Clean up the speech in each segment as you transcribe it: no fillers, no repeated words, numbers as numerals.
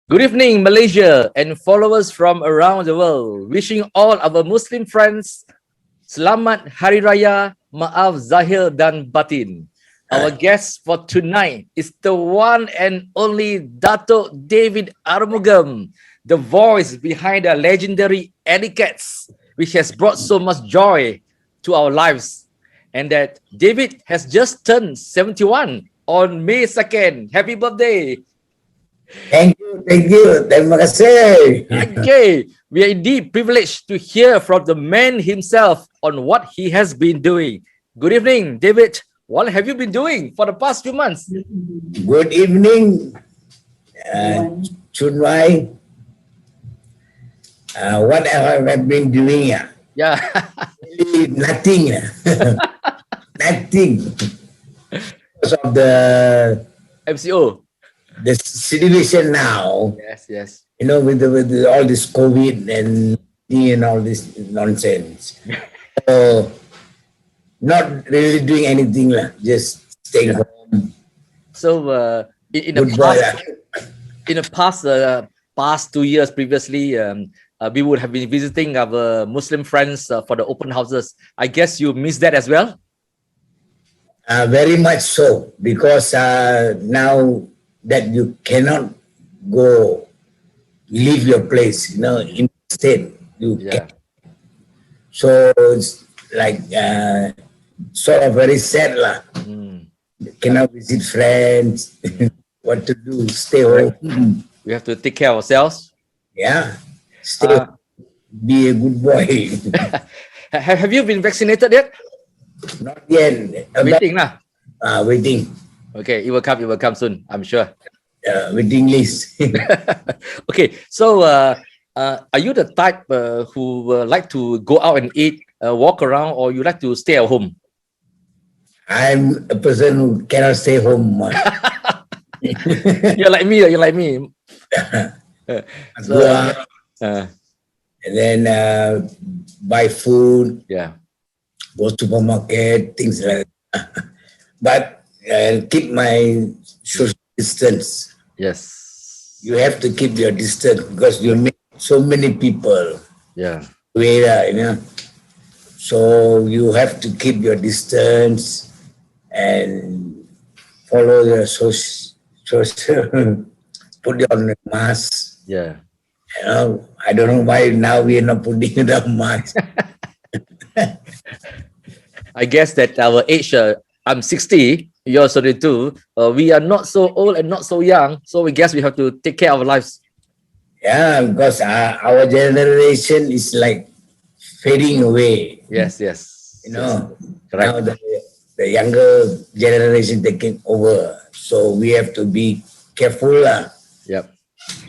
Good evening, Malaysia and followers from around the world. Wishing all our Muslim friends Selamat Hari Raya, Maaf Zahir dan Batin. Our guest for tonight is the one and only Dato' David Arumugam, the voice behind the legendary Alleycats, which has brought so much joy to our lives. And that David has just turned 71 on May 2nd. Happy birthday! Thank you. Terima kasih. Okay, we are indeed privileged to hear from the man himself on what he has been doing. Good evening, David. What have you been doing for the past few months? Good evening, Chunwai. What have I been doing? Yeah. Really nothing. Nothing. Because of the MCO. situation now, Yes. you know, with all this COVID and all this nonsense. So, not really doing anything, just staying home. So, in the past 2 years previously, we would have been visiting our Muslim friends for the open houses. I guess you missed that as well? Very much so, because now that you cannot go leave your place, you know, in the state, you can. So it's like sort of very sad lah. Cannot visit friends. What to do? Stay home. We have to take care of ourselves. Yeah, stay. Be a good boy. Have you been vaccinated yet? Not yet. Waiting lah. Waiting. Okay, it will come soon, I'm sure. Waiting list. Okay, so are you the type who like to go out and eat, walk around, or you like to stay at home? I'm a person who cannot stay home. You're like me. So, and then buy food. Yeah. Go supermarket, things like that. But keep my social distance. Yes. You have to keep your distance because you meet so many people. Yeah. You know. So you have to keep your distance and follow your social put on the mask. Yeah. You know, I don't know why now we are not putting the mask. I guess that our age, I'm 60, you're 32. We are not so old and not so young, so we guess we have to take care of our lives. Yeah, because our generation is like fading away. Yes. You know, Correct. now the younger generation taking over, so we have to be careful. Yep.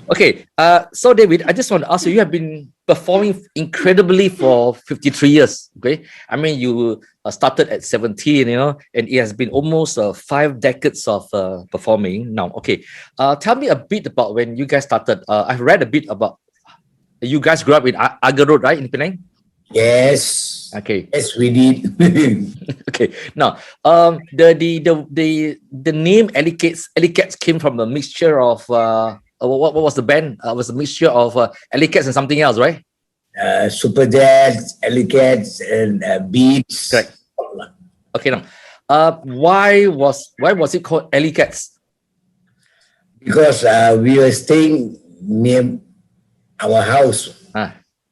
Okay, so David, I just want to ask you, you have been performing incredibly for 53 years, okay? I mean, you started at 17, you know, and it has been almost 5 decades of performing now. Okay, tell me a bit about when you guys started. I've read a bit about, you guys grew up in Agar Road, right, in Penang? Yes. Okay. Yes, we did. Okay. Now, the name Alleycats came from a mixture of what was the band? It was a mixture of Alleycats and something else, right? Super Jazz, Alleycats, and Beats. Correct. Okay. Now, why was it called Alleycats? Because we were staying near our house.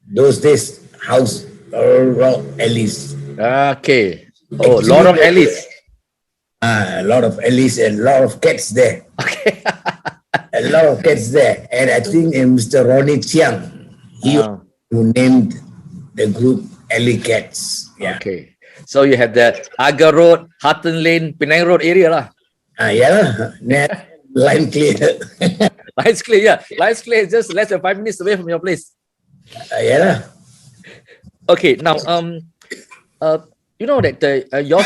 Those days, house around alleys. Okay. Oh, a lot of alleys. A lot of alleys and a lot of cats there. Okay. A lot of cats there. And I think Mr. Ronnie Chiang, he who named the group Alleycats. Yeah. Okay. So you had the Agar Road, Hutton Lane, Penang Road area lah. Yeah. Line clear. Lights clear, yeah. Lights clear, just less than 5 minutes away from your place. Yeah. Okay, now you know that y'all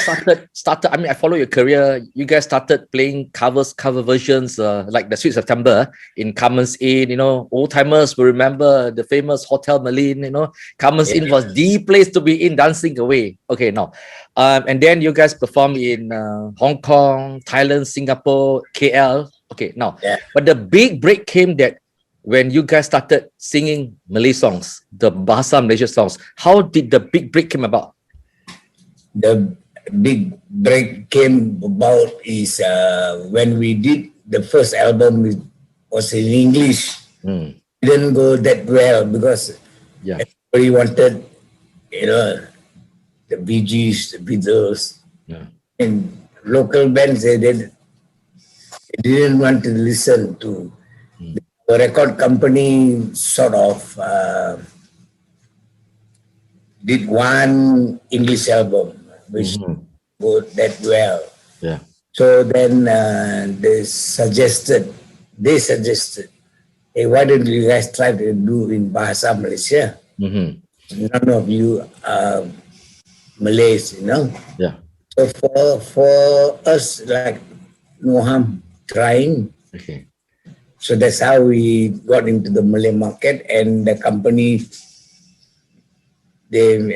started. I mean, I follow your career. You guys started playing cover versions like the Sweet September in Carmen's Inn. You know, old timers will remember the famous Hotel Malin. You know, Carmen's Inn was the place to be in, dancing away. Okay, now, and then you guys perform in Hong Kong, Thailand, Singapore, KL. Okay, now, but the big break came that when you guys started singing Malay songs, the Bahasa Malaysia songs, how did the big break come about? The big break came about is when we did the first album. It was in English. Didn't go that well because Yeah. everybody wanted, the Bee Gees, the Beatles, Yeah. and local bands. They didn't want to listen to. The record company sort of did one English album, which go that well. Yeah. So then they suggested, hey, why don't you guys try to do in Bahasa Malaysia? None of you are Malays, Yeah. So for us, like, no harm trying. Okay. So that's how we got into the Malay market, and the company, they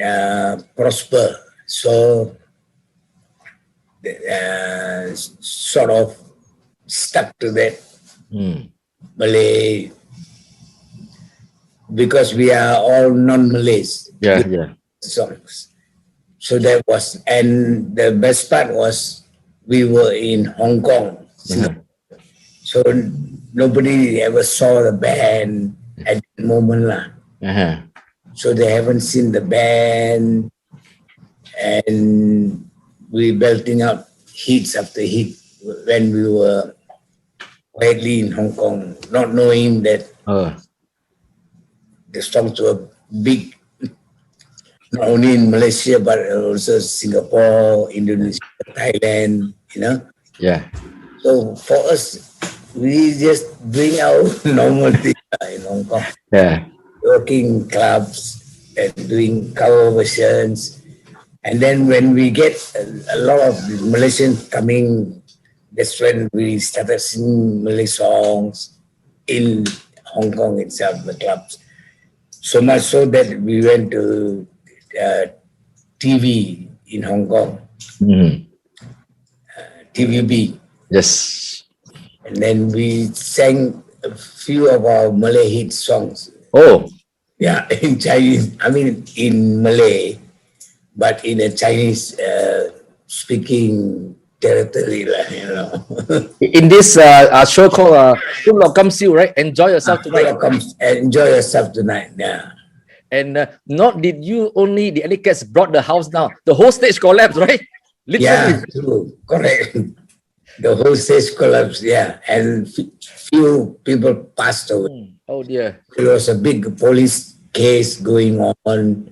prosper. So sort of stuck to that Malay, because we are all non-Malays. Yeah. Yeah. Songs. So that was, and the best part was we were in Hong Kong, Singapore. So nobody ever saw the band at that moment lah. So they haven't seen the band, and we belting out hits after hit when we were quietly in Hong Kong, not knowing that the songs were big, not only in Malaysia but also Singapore, Indonesia, Thailand, Yeah. So for us, we just doing our normal thing in Hong Kong. Yeah. Working clubs and doing cover versions. And then when we get a lot of Malaysians coming, that's when we started singing Malay songs in Hong Kong itself, the clubs. So much so that we went to TV in Hong Kong, TVB. Yes. And then we sang a few of our Malay hit songs. Oh. Yeah, in Chinese, in Malay, but in a Chinese speaking territory, In this show called Kum Lo Kam Siu, right? Enjoy yourself tonight. Enjoy yourself tonight, yeah. And not did you only, the Alleycats brought the house down. The whole stage collapsed, right? Literally. Yeah, true, correct. The whole stage collapsed, yeah. And few people passed away. Oh dear. There was a big police case going on,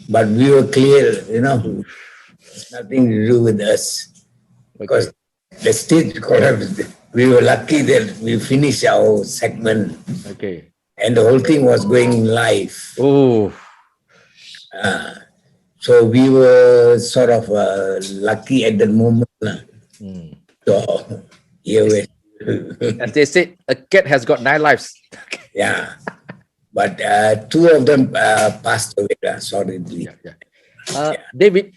but we were clear, it's nothing to do with us. Because the stage collapsed. We were lucky that we finished our segment. Okay. And the whole thing was going live. Oh. So we were sort of lucky at that moment. So here we As they said, a cat has got 9 lives. Yeah. But 2 of them passed away, sorry. David,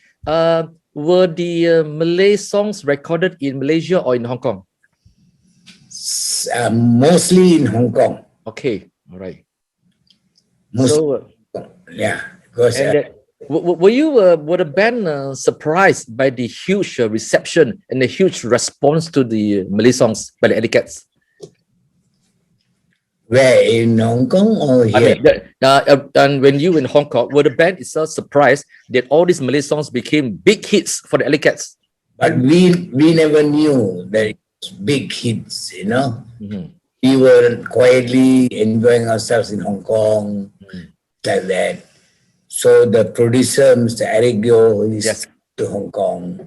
were the Malay songs recorded in Malaysia or in Hong Kong? Mostly in Hong Kong. Okay, all right. Yeah. Because, were the band surprised by the huge reception and the huge response to the Malay songs by the Alleycats? Where, in Hong Kong or here? And when you were in Hong Kong, were the band itself surprised that all these Malay songs became big hits for the Alleycats? But we never knew that it was big hits, We were quietly enjoying ourselves in Hong Kong, like that. So the producer, Mr. Eric Gyo, is to Hong Kong.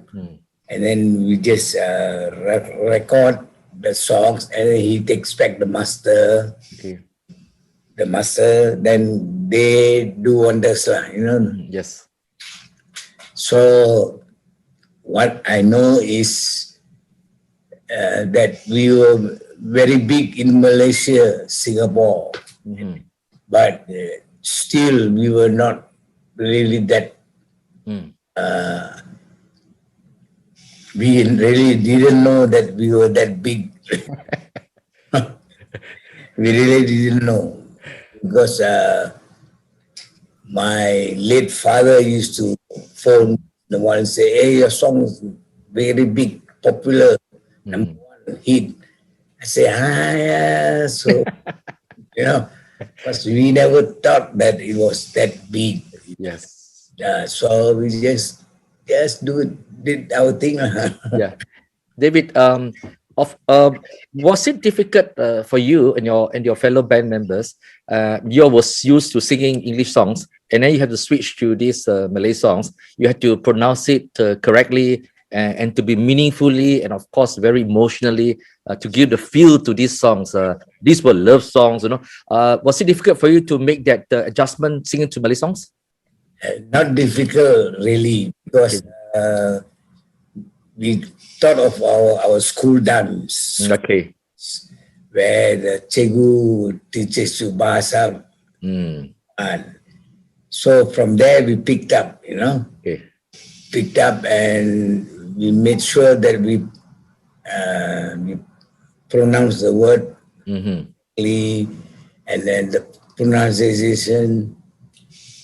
And then we just record the songs, and then he takes back the master. Okay. The master, then they do wonders, Yes. So what I know is that we were very big in Malaysia, Singapore, but still we were not really that. We really didn't know that we were that big. We really didn't know because my late father used to phone the one and say, "Hey, your song is very big, popular, number one hit." I say, "Ah, yeah." So because we never thought that it was that big. Yes. So we just did our thing. Yeah. David, was it difficult for you and your fellow band members? You was used to singing English songs, and then you have to switch to these Malay songs. You had to pronounce it correctly and to be meaningfully, and of course, very emotionally to give the feel to these songs. These were love songs, Was it difficult for you to make that adjustment singing to Malay songs? Not difficult really because we thought of our school dance Okay. where the Cegu teaches you bahasa. And so from there we picked up, Okay. picked up and we made sure that we pronounce the word clearly, and then the pronunciation,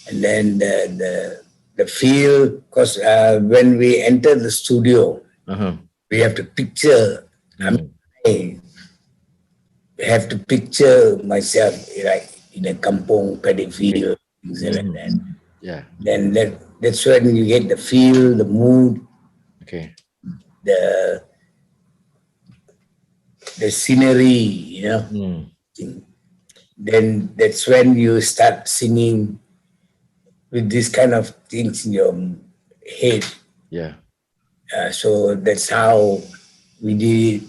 and then the feel. Because when we enter the studio, we have to picture. I have to picture myself like in a kampong paddy field, things like that. Yeah. Then that's when you get the feel, the mood, Okay. the scenery, Then that's when you start singing with this kind of things in your head. Yeah. So that's how we did it.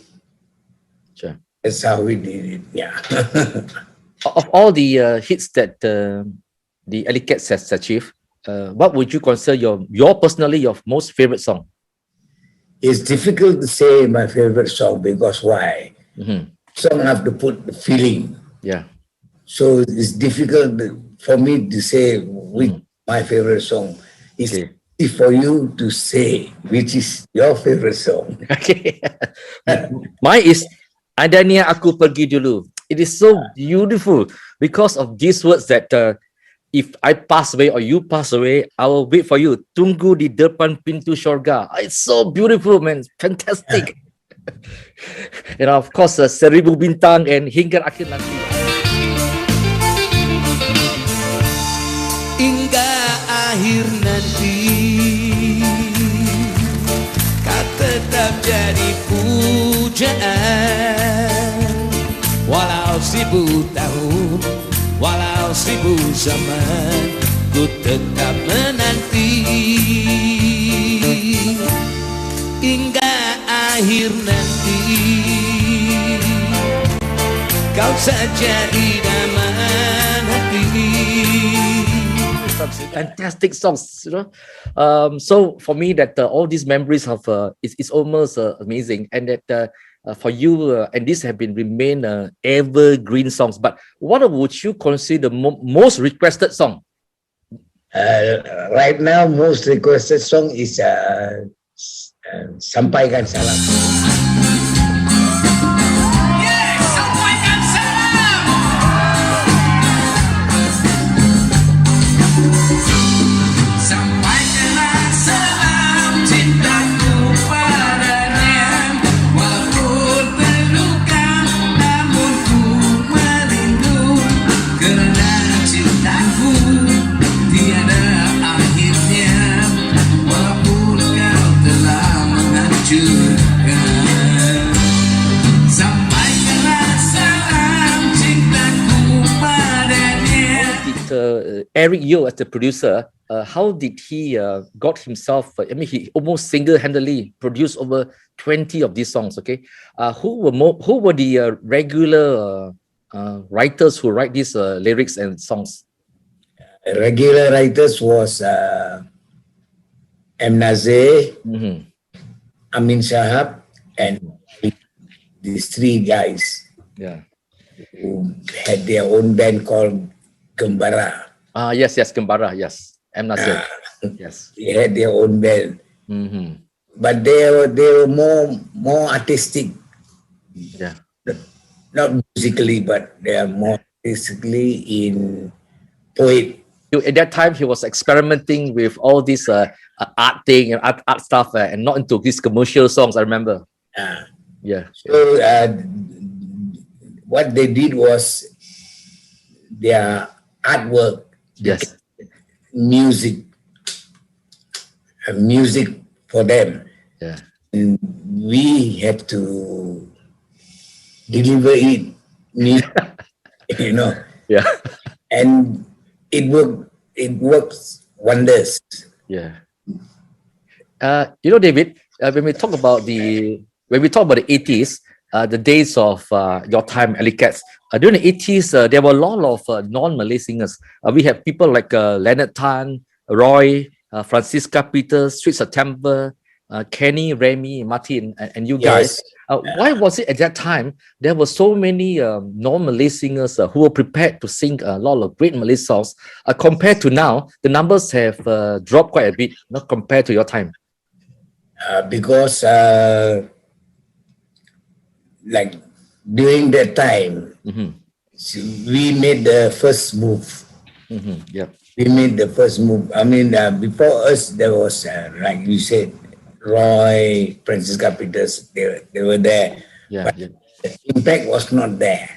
Sure. That's how we did it. Yeah. Of all the hits that the Alleycats has achieved, what would you consider your personally your most favorite song? It's difficult to say my favorite song because why? Song have to put the feeling. Yeah. So it's difficult for me to say which my favorite song. It's easy for you to say which is your favorite song. Okay. Mine is Adanya Aku Pergi Dulu. It is so beautiful because of these words that if I pass away or you pass away, I will wait for you. Tunggu di depan pintu syurga. It's so beautiful, man. Fantastic. Of course, Seribu Bintang and Hingga Akhir Nanti. Hingga akhir nanti, kau tetap jadi pujaan. Walau 1000 tahun, walau 1000 zaman, ku tetap menanti. Hingga akhir nanti, kau saja idaman hati. Fantastic songs, So for me, that all these memories of it's almost amazing, and that for you and these have been remain evergreen songs. But what would you consider the most requested song? Right now, most requested song is Sampaikan Salam. Sampaikanlah salam cintaku padanya, walaupun terluka, namun ku merindu, kerana cintaku tiada akhirnya, walaupun kau telah menghancurkan. Sampaikanlah salam cintaku padanya. Eric Yeo as the producer, how did he got himself? I mean, he almost single-handedly produced over 20 of these songs. Okay, who were the regular writers who write these lyrics and songs? Regular writers was M. Nazir, Amin Shahab, and these three guys. Yeah, who had their own band called Gembara. Yes, Gembara, yes. M. Nasir. Yes. They had their own band. But they were more artistic. Yeah. not musically, but they are more basically in poet. At that time, he was experimenting with all this art thing and art stuff, and not into these commercial songs. I remember. Uh, Yeah. so what they did was their artwork, Yes. music, music for them. Yeah. And we had to deliver it, music, you know, Yeah. and it works wonders. Yeah. David, when we talk about the 80s, the days of your time, Alleycats, during the 80s, there were a lot of non-Malay singers. We have people like Leonard Tan, Roy, Francisca Peters, Sweet September, Kenny, Remy, Martin, and you guys. Why was it at that time there were so many non-Malay singers who were prepared to sing a lot of great Malay songs? Compared to now, the numbers have dropped quite a bit, not compared to your time. Because like during that time, we made the first move. Yeah. We made the first move. I mean, before us, there was, like you said, Roy, Francisca Peters, they were there. Yeah. But Yeah. the impact was not there.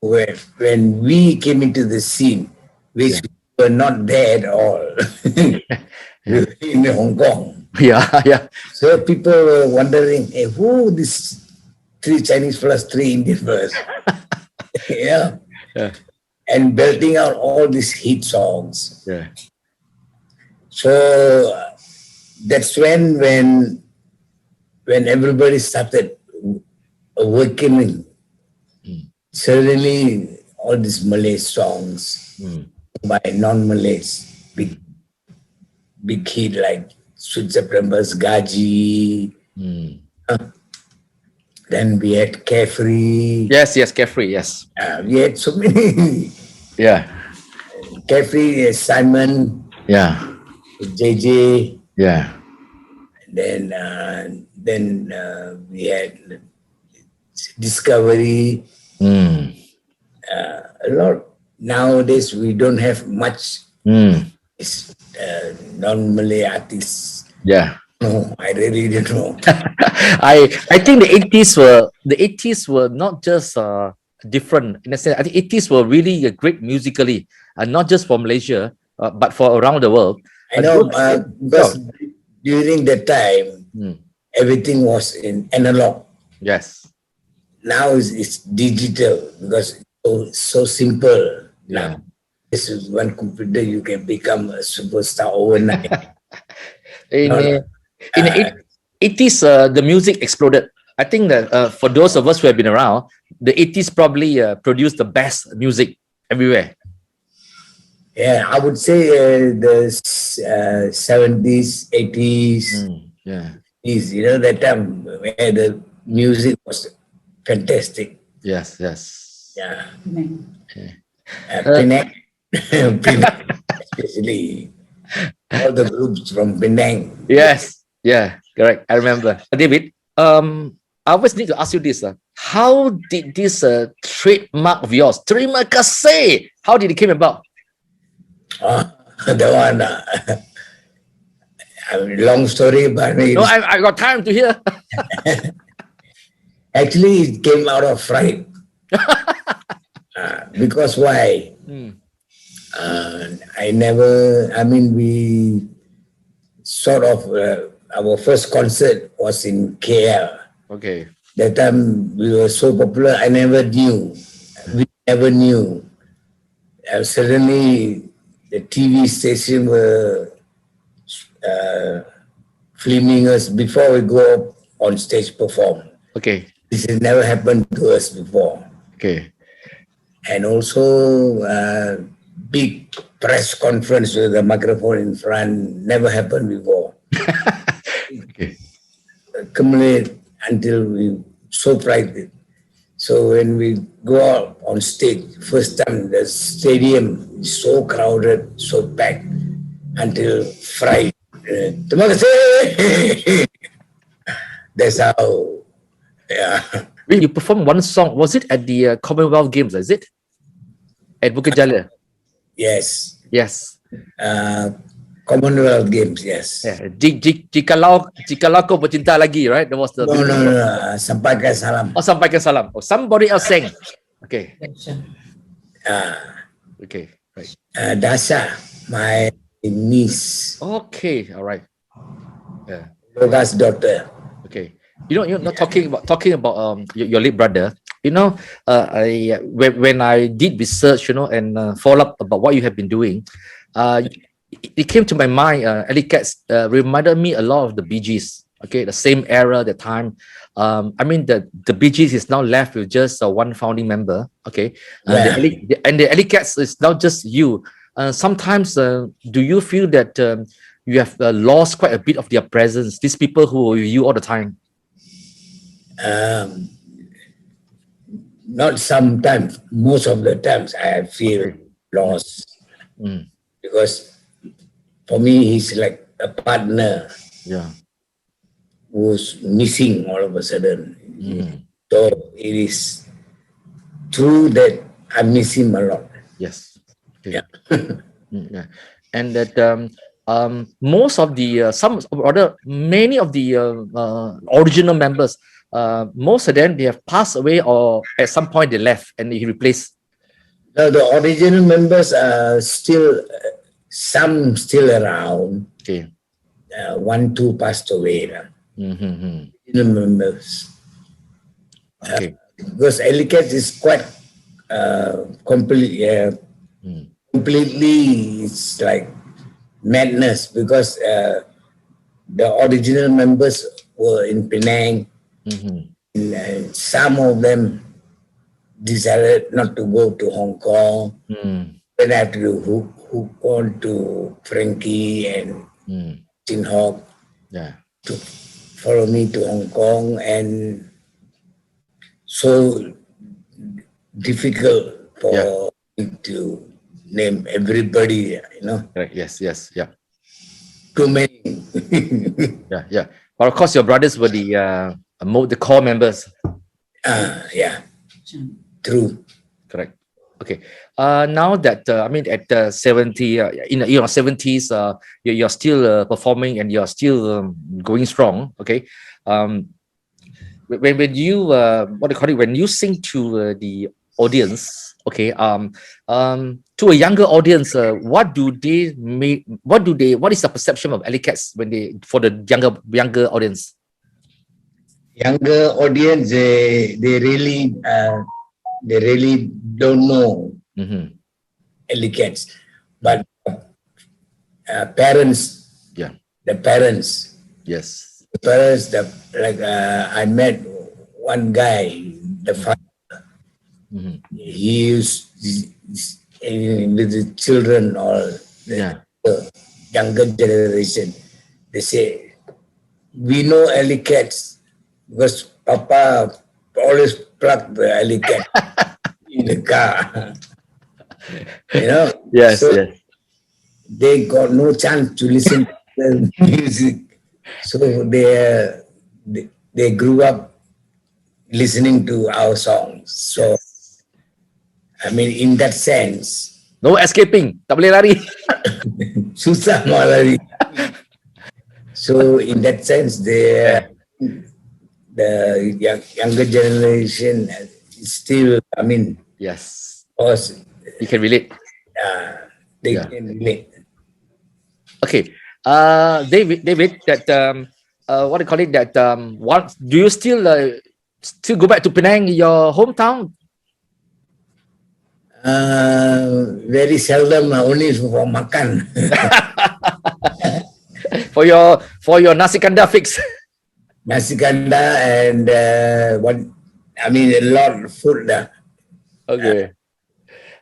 When we came into the scene, which we were not there at all, we were in Hong Kong. Yeah. Yeah. So people were wondering, hey, who this 3 Chinese plus 3 Indian first? Yeah. And belting out all these hit songs. Yeah. So that's when everybody started awakening. Suddenly, all these Malay songs by non-Malays, big hit like Sweet September's Gaji. Then we had Carefree. Yes. Carefree. Yes. We had so many. Yeah. Carefree, Simon, Yeah. JJ. Yeah. Then we had Discovery. A lot. Nowadays we don't have much non-Malay artists. Yeah. No, I really don't know. I think the 80s were not just different in a sense. I think 80s were really great musically, not just for Malaysia, but for around the world. I know, because during that time, everything was in analog. Yes. Now it's digital because it's so simple. Yeah. Now, this is one computer, you can become a superstar overnight. In the 80s, the music exploded. I think that for those of us who have been around, the 80s probably produced the best music everywhere. Yeah, I would say the 70s, 80s, Yeah. is, that time where the music was fantastic. Yes. Yeah. Okay. Penang, Penang, especially all the groups from Penang. Yes. Yeah. Correct. I remember. David, I always need to ask you this. How did this trademark of yours, Terima Kasih, how did it came about? The one, long story, but No, I got time to hear. actually it came out of fright. Because why? We sort of, our first concert was in KL. Okay. That time we were so popular, I never knew. We never knew. Suddenly the TV station were filming us before we go up on stage perform. Okay. This has never happened to us before. Okay. And also big press conference with a microphone in front, never happened before. Okay. Accumulate until we so frightened. So when we go out on stage, first time the stadium is so crowded, so packed, until fright. Terima kasih. That's how, yeah. You performed one song. Was it at the Commonwealth Games? Is it at Bukit Jalil? Yes. Yes. Commonwealth Games, yes. Yeah. Jikalau kau bercinta lagi, right? That was the No. Sampaikan Salam. Oh, Sampaikan Salam. Oh, somebody else sang. Okay. Okay. Right. Dasha, my niece, Okay. All right. Yeah. Yoga's daughter. Okay. You're not talking about your late brother. When I did research, and follow up about what you have been doing, it came to my mind. Alleycats reminded me a lot of the Bee Gees. Okay, the same era, the time. I mean, the Bee Gees is now left with just one founding member. Okay, and the Alleycats is now just you. Sometimes, do you feel that you have lost quite a bit of their presence? These people who were with you all the time. Not sometimes, most of the times I feel lost because for me he's like a partner who's missing all of a sudden. So it is true that I miss him a lot. Yes. Yeah. Yeah. And that most of the many of the original members, most of them, they have passed away, or at some point they left and he replaced. The original members are still, some still around. Okay. 1, 2 passed away. Original members. Okay. Because Alleycats is quite completely, it's like madness because the original members were in Penang. And some of them decided not to go to Hong Kong. Then I have to hook on to Frankie and Chin Hawk to follow me to Hong Kong, and so difficult for me to name everybody, Right. Yes. Yeah. Too many. Yeah. But of course, your brothers were the core members. Yeah. True. Correct. Okay. Now that at 70, in your 70s, you're still performing and you're still going strong. Okay. When you when you sing to the audience, okay, to a younger audience, what is the perception of Alleycats for the younger audience? Younger audience, they really don't know Alleycats, but parents, the parents, yes, the parents, I met one guy, the father. He used with the children or the younger generation. They say, we know Alleycats because Papa always plugged the Alleycat in the car. Yes, so yes. They got no chance to listen to the music. So they grew up listening to our songs. So, I mean, in that sense, no escaping, tak boleh lari. susah mau lari. So, in that sense, the younger generation is still, yes, because you can relate. they can relate. Okay, David, that what do you call it? That what do you still go back to Penang, your hometown? Very seldom, only for makan. for your nasi kandar fix. Nasi kandar and a lot of food. Okay,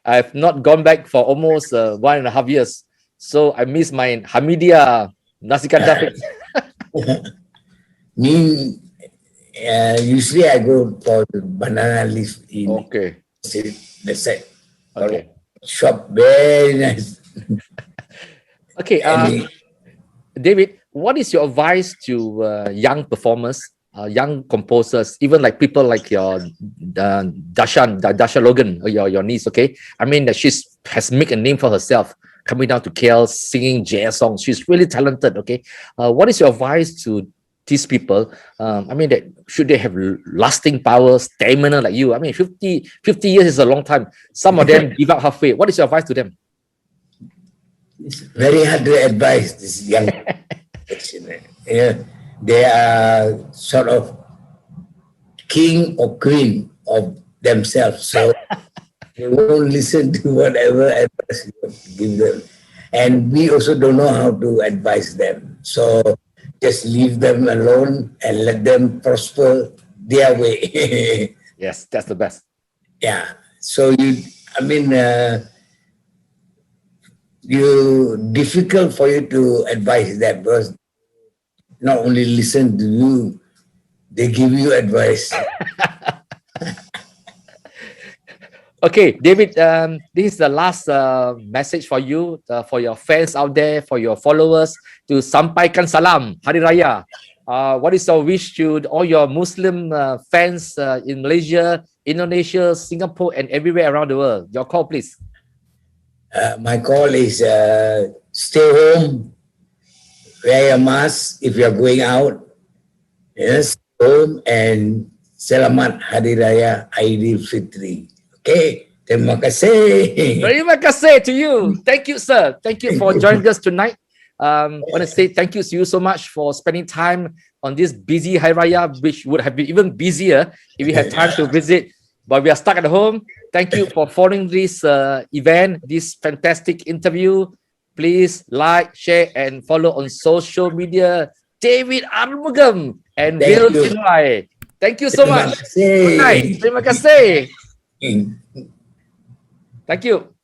I've not gone back for almost 1.5 years, so I miss my Hamidia nasi kandar fix. Me, usually I go for the banana leaf in the side. Okay. Shop very nice. Okay, David, what is your advice to young performers young composers, even like people like your Dasha Logan, or your niece. Okay, I mean that has made a name for herself, coming down to KL singing jazz songs. She's really talented. Okay, what is your advice to these people? I mean that should they have lasting power, stamina like you? I mean 50 years is a long time. Some of them give up halfway. What is your advice to them? It's very hard to advise this young generation. Yeah, they are sort of king or queen of themselves, so they won't listen to whatever advice you give them. And we also don't know how to advise them. So just leave them alone and let them prosper their way. Yes, that's the best. Yeah. So difficult for you to advise them because not only listen to you, they give you advice. Okay, David, this is the last message for you, for your fans out there, for your followers, to Sampaikan Salam, Hari Raya. What is your wish to all your Muslim fans in Malaysia, Indonesia, Singapore, and everywhere around the world? Your call, please. My call is stay home, wear a mask if you're going out. Yes, home, and Selamat Hari Raya Aidilfitri. Okay, terima kasih. Terima kasih to you. Thank you, sir. Thank you for joining us tonight. I want to say thank you to you so much for spending time on this busy Hari Raya, which would have been even busier if we had time to visit. But we are stuck at home. Thank you for following this event, this fantastic interview. Please like, share, and follow on social media. David Arumugam and RealChunWai. Thank you so much. Good night. Terima kasih. Thank you.